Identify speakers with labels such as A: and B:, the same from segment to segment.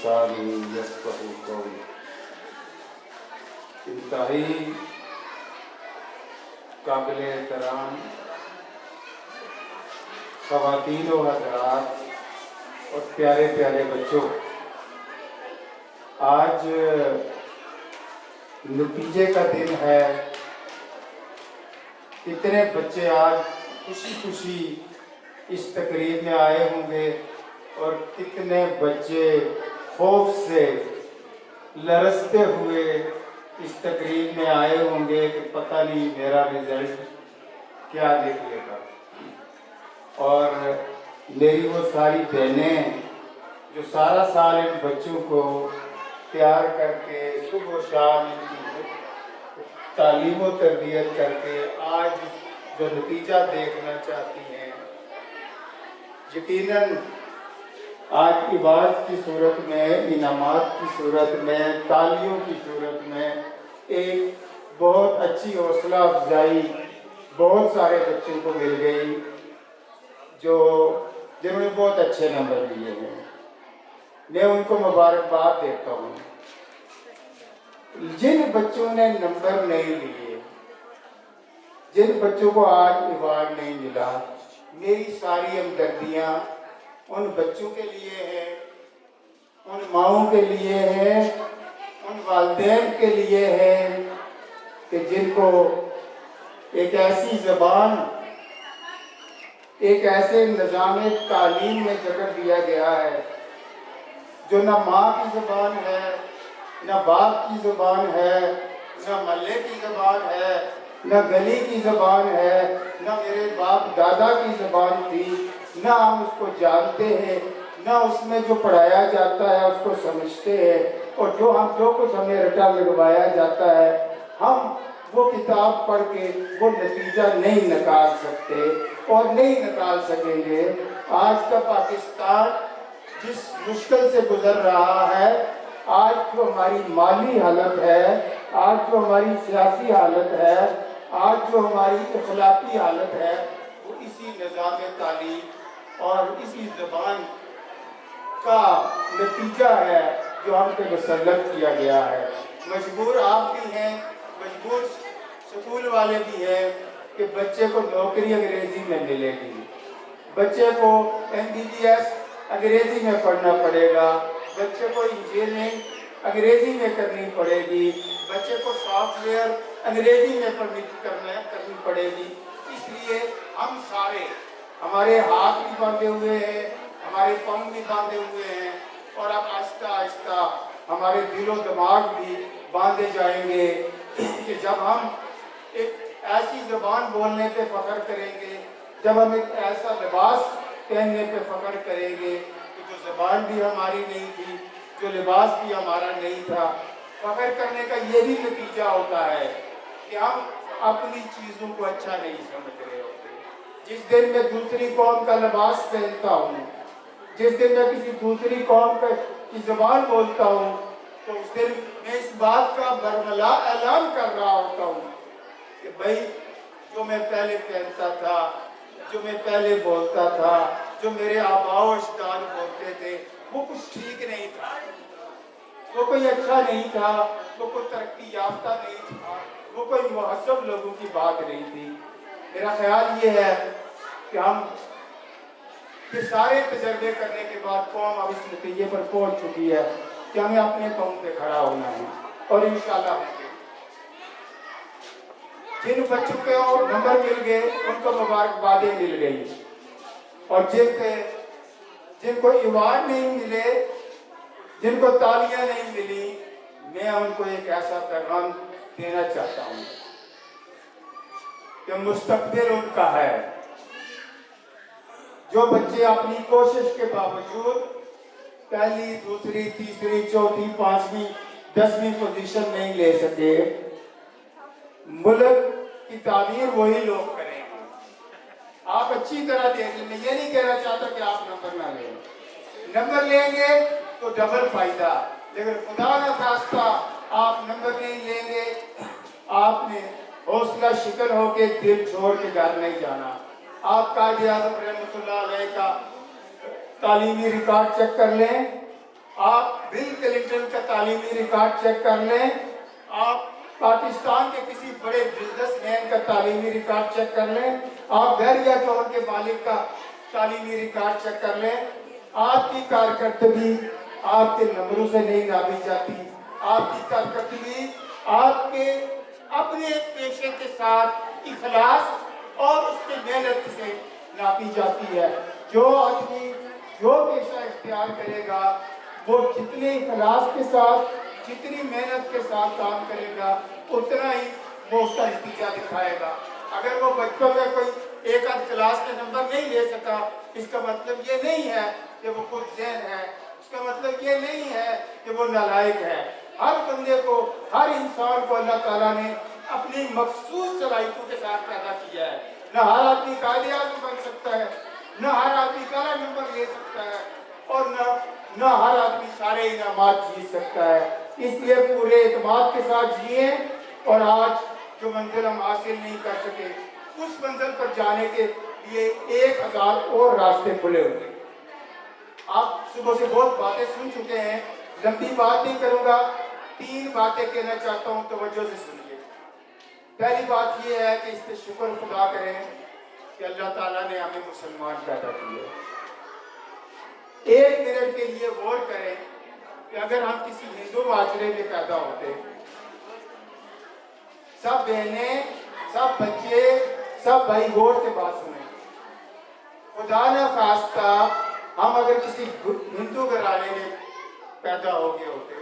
A: بلسانی یفقہوا قولی۔ انتہائی قابل احترام خواتین و حضرات اور پیارے پیارے بچوں، آج نتیجے کا دن ہے۔ کتنے بچے آج خوشی خوشی اس تقریب میں آئے ہوں گے اور کتنے بچے خوف سے لرزتے ہوئے اس تقریب میں آئے ہوں گے کہ پتہ نہیں میرا رزلٹ کیا نکلے گا۔ اور میری وہ ساری بہنیں جو سارا سال ان بچوں کو تیار کر کے صبح و شام ان کی تعلیم و تربیت کر کے آج جو نتیجہ دیکھنا چاہتی ہیں، یقیناً آج عباد کی صورت میں، انعامات کی صورت میں، تالیوں کی صورت میں ایک بہت اچھی حوصلہ افزائی بہت سارے بچوں کو مل گئی جنہوں نے بہت اچھے نمبر لیے ہیں۔ میں ان کو مبارکباد دیتا ہوں۔ جن بچوں نے نمبر نہیں لیے، جن بچوں کو آج ایوارڈ نہیں ملا، میری ساری ہمدردیاں ان بچوں کے لیے ہیں، ان ماؤں کے لیے ہیں، ان والدین کے لیے ہیں کہ جن کو ایک ایسی زبان، ایک ایسے نظام تعلیم میں جگہ دیا گیا ہے جو نہ ماں کی زبان ہے، نہ باپ کی زبان ہے، نہ محلے کی زبان ہے، نہ گلی کی زبان ہے، نہ میرے باپ دادا کی زبان تھی، نہ ہم اس کو جانتے ہیں، نہ اس میں جو پڑھایا جاتا ہے اس کو سمجھتے ہیں، اور جو کچھ ہمیں رٹا لگوایا جاتا ہے ہم وہ کتاب پڑھ کے وہ نتیجہ نہیں نکال سکتے اور نہیں نکال سکیں گے۔ آج کا پاکستان جس مشکل سے گزر رہا ہے، آج جو ہماری مالی حالت ہے، آج جو ہماری سیاسی حالت ہے، آج جو ہماری اخلاقی حالت ہے، وہ اسی نظام تعلیم اور اسی زبان کا نتیجہ ہے جو ہم پہ مسلط کیا گیا ہے۔ مجبور آپ بھی ہیں، مجبور سکول والے بھی ہیں کہ بچے کو نوکری انگریزی میں ملے گی، بچے کو MBBS انگریزی میں پڑھنا پڑے گا، بچے کو انجینئرنگ انگریزی میں کرنی پڑے گی، بچے کو سافٹ ویئر انگریزی میں کرنی پڑے گی۔ اس لیے ہم سارے، ہمارے ہاتھ بھی باندھے ہوئے ہیں، ہمارے پاؤں بھی باندھے ہوئے ہیں، اور اب آہستہ آہستہ ہمارے دل و دماغ بھی باندھے جائیں گے کہ جب ہم ایک ایسی زبان بولنے پہ فخر کریں گے، جب ہم ایک ایسا لباس پہننے پہ فخر کریں گے کہ جو زبان بھی ہماری نہیں تھی، جو لباس بھی ہمارا نہیں تھا۔ فخر کرنے کا یہ بھی نتیجہ ہوتا ہے کہ ہم اپنی چیزوں کو اچھا نہیں سمجھ رہے ہوتے۔ جس دن میں دوسری قوم کا لباس پہنتا ہوں، جس دن میں کسی دوسری قوم کی زبان بولتا ہوں، تو اس دن میں اس بات کا برملا اعلان کر رہا ہوتا ہوں کہ بھائی جو میں پہلے پہنتا تھا، جو میں پہلے بولتا تھا، جو میرے آباء و اجداد بولتے تھے، وہ کچھ ٹھیک نہیں تھا، وہ کوئی اچھا نہیں تھا، وہ کوئی ترقی یافتہ نہیں تھا، وہ کوئی مہذب لوگوں کی بات نہیں تھی۔ میرا خیال یہ ہے کہ ہم یہ سارے تجربے کرنے کے بعد قوم اب اس نتیجے پر پہنچ چکی ہے کہ ہمیں اپنے پاؤں پہ کھڑا ہونا ہے، اور انشاءاللہ ہوں گے۔ جن بچوں کو نمبر مل گئے ان کو مبارکبادیں مل گئی، اور جن کو ایوارڈ نہیں ملے، جن کو تالیاں نہیں ملی، میں ان کو ایک ایسا پیغام دینا چاہتا ہوں کہ مستقبل ان کا ہے۔ جو بچے اپنی کوشش کے باوجود پہلی، دوسری، تیسری، چوتھی، پانچویں، 10ویں پوزیشن نہیں لے سکے، ملک کی تعمیر وہی لوگ کریں گے۔ آپ اچھی طرح دیکھ لیں، میں یہ نہیں کہنا چاہتا کہ آپ نمبر نہ لیں، نمبر لیں گے تو ڈبل فائدہ، لیکن خدا نہ خواستہ آپ نمبر نہیں لیں گے، آپ نے حوصلہ شکن ہو کے دل چھوڑ کے گھر نہیں جانا۔ آپ قائد اعظم رحمۃ اللہ علیہ کا تعلیمی ریکارڈ چیک کر لیں، آپ بل کلنٹن کا تعلیمی ریکارڈ چیک کر لیں، آپ پاکستان کے کسی بڑے بزنس مین کا تعلیمی ریکارڈ چیک کر لیں، آپ بیریا جون کے مالک کا تعلیمی ریکارڈ چیک کر لیں، آپ کی کارکردگی آپ کے نمبروں سے نہیں ناپی جاتی، آپ کی کارکردگی آپ کے اپنے پیشے کے ساتھ اخلاص اور اس کی محنت سے ناپی جاتی ہے۔ جو آدمی جو پیشہ اختیار کرے گا وہ جتنے اخلاص کے ساتھ جتنی محنت کے ساتھ کام کرے گا اتنا ہی وہ اس کا نتیجہ دکھائے گا۔ اگر وہ بچوں میں کوئی ایک آدھ کلاس کے نمبر نہیں لے سکا، اس کا مطلب یہ نہیں ہے کہ وہ خود ذہن ہے، اس کا مطلب یہ نہیں ہے کہ وہ نالائق ہے۔ ہر بندے کو، ہر انسان کو اللہ تعالیٰ نے اپنی مخصوص صلاحیتوں کے ساتھ پیدا کیا ہے۔ نہ ہر آدمی قائد اعظم بن سکتا ہے، نہ ہر آدمی پہلا نمبر لے سکتا ہے، اور نہ ہر آدمی سارے انعامات جیت سکتا ہے۔ اس لیے پورے اعتماد کے ساتھ جئیں، اور آج جو منزل ہم حاصل نہیں کر سکے اس منزل پر جانے کے لیے 1000 اور راستے کھلے ہوئے۔ آپ صبح سے بہت باتیں سن چکے ہیں، لمبی بات نہیں کروں گا، 3 باتیں کہنا چاہتا ہوں، توجہ سے سنیے۔ پہلی بات یہ ہے کہ اس پہ شکر خدا کریں کہ اللہ تعالیٰ نے ہمیں مسلمان پیدا کیا ہے۔ 1 منٹ کے لیے غور کریں کہ اگر ہم کسی ہندو معاشرے میں پیدا ہوتے، سب بہنیں، سب بچے، سب بھائی غور سے بات سنیں، خدا نہ خواستہ ہم اگر کسی ہندو گھرانے میں پیدا ہو گئے ہوتے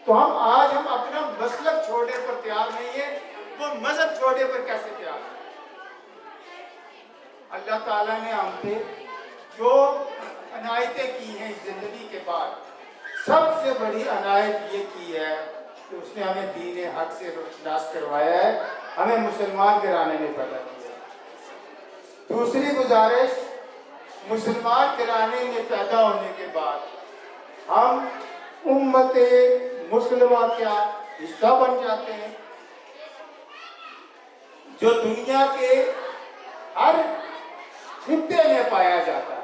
A: تو ہم اپنا مسلک چھوڑنے پر تیار نہیں ہیں، وہ مذہب چھوڑنے پر کیسے تیار ہیں؟ اللہ تعالیٰ نے ہم پہ جو عنایتیں کی ہیں زندگی کے بعد، سب سے بڑی عنایت یہ کی ہے کہ اس نے ہمیں دین حق سے روشناس کروایا ہے، ہمیں مسلمان گھرانے میں پیدا کیا ہے۔ دوسری گزارش، مسلمان گھرانے میں پیدا ہونے کے بعد ہم امت مسلمہ کا حصہ بن جاتے ہیں، جو دنیا کے ہر خطے میں پایا جاتا ہے۔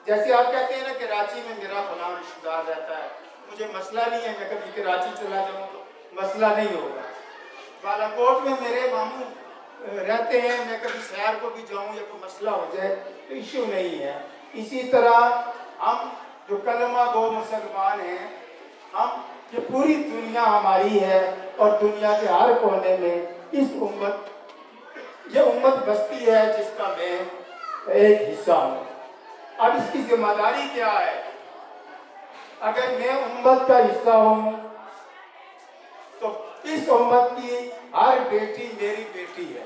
A: جیسے آپ کہتے ہیں نا کہ کراچی میں میرا فلاں رشتہ دار رہتا ہے، مجھے مسئلہ نہیں ہے، میں کبھی کراچی چلا جاؤں تو مسئلہ نہیں ہوگا۔ بالا کوٹ میں میرے ماموں رہتے ہیں، میں کبھی سیر کو بھی جاؤں یا کوئی مسئلہ ہو جائے تو ایشو نہیں ہے۔ اسی طرح ہم جو کلمہ گو مسلمان ہیں، ہم یہ پوری دنیا ہماری ہے، اور دنیا کے ہر کونے میں یہ امت بستی ہے جس کا میں ایک حصہ ہوں۔ اب اس کی ذمہ داری کیا ہے؟ اگر میں امت کا حصہ ہوں تو اس امت کی ہر بیٹی میری بیٹی ہے۔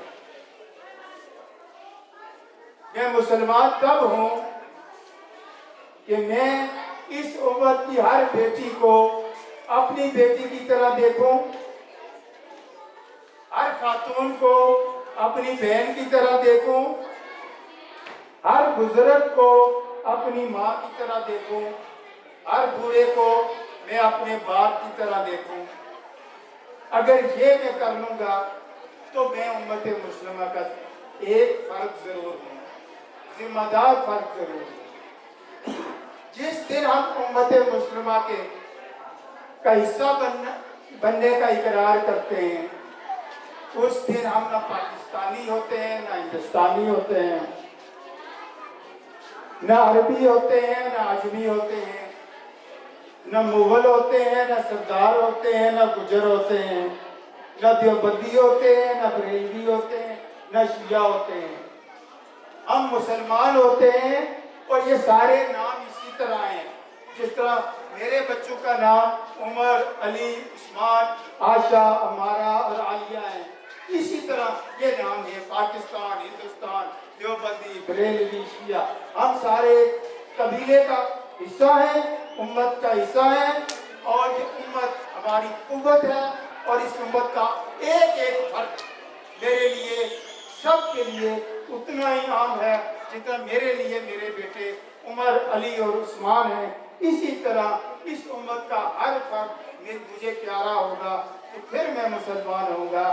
A: میں مسلمان تب ہوں کہ میں اس امت کی ہر بیٹی کو اپنی بیٹی کی طرح دیکھوں، ہر خاتون کو اپنی بہن کی طرح دیکھوں، ہر بزرگ کو اپنی ماں کی طرح دیکھوں، ہر بوڑھے کو میں اپنے باپ کی طرح دیکھوں۔ اگر یہ میں کر لوں گا تو میں امت مسلمہ کا ایک فرد ضرور ہوں، ذمہ دار فرد ضرور ہوں۔ جس دن ہم امت مسلمہ کا حصہ بننے کا اقرار کرتے ہیں، اس دن ہم نہ پاکستانی ہوتے ہیں، نہ ہندوستانی ہوتے ہیں، نہ عربی ہوتے ہیں، نہ عجمی ہوتے ہیں، نہ مغل ہوتے ہیں، نہ سردار ہوتے ہیں، نہ گجر ہوتے ہیں، نہ دیوبندی ہوتے ہیں، نہ بریلوی ہوتے ہیں، نہ شیعہ ہوتے ہیں۔ ہم مسلمان ہوتے ہیں، اور یہ سارے نام اسی طرح ہیں، جس طرح میرے بچوں کا نام عمر، علی، عثمان، عائشہ، عمارہ اور عالیہ ہیں، اسی طرح یہ نام ہے پاکستان، ہندوستان، دیوبندی، بریلوی، شیعہ۔ ہم سارے قبیلے کا حصہ ہیں، امت کا حصہ ہیں، اور یہ امت ہماری قوت ہے، اور اس امت کا ایک ایک فرد میرے لیے، سب کے لیے اتنا ہی عام ہے جتنا میرے لیے میرے بیٹے عمر، علی اور عثمان ہیں۔ اسی طرح اس امت کا ہر فرد مجھے پیارا ہوگا تو پھر میں مسلمان ہوں گا۔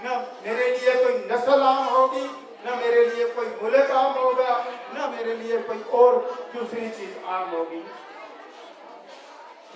A: نہ میرے لیے کوئی نسل عام ہوگی، نہ میرے لیے کوئی ملک عام ہوگا، نہ میرے لیے کوئی اور دوسری چیز عام ہوگی۔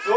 A: 2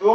A: 2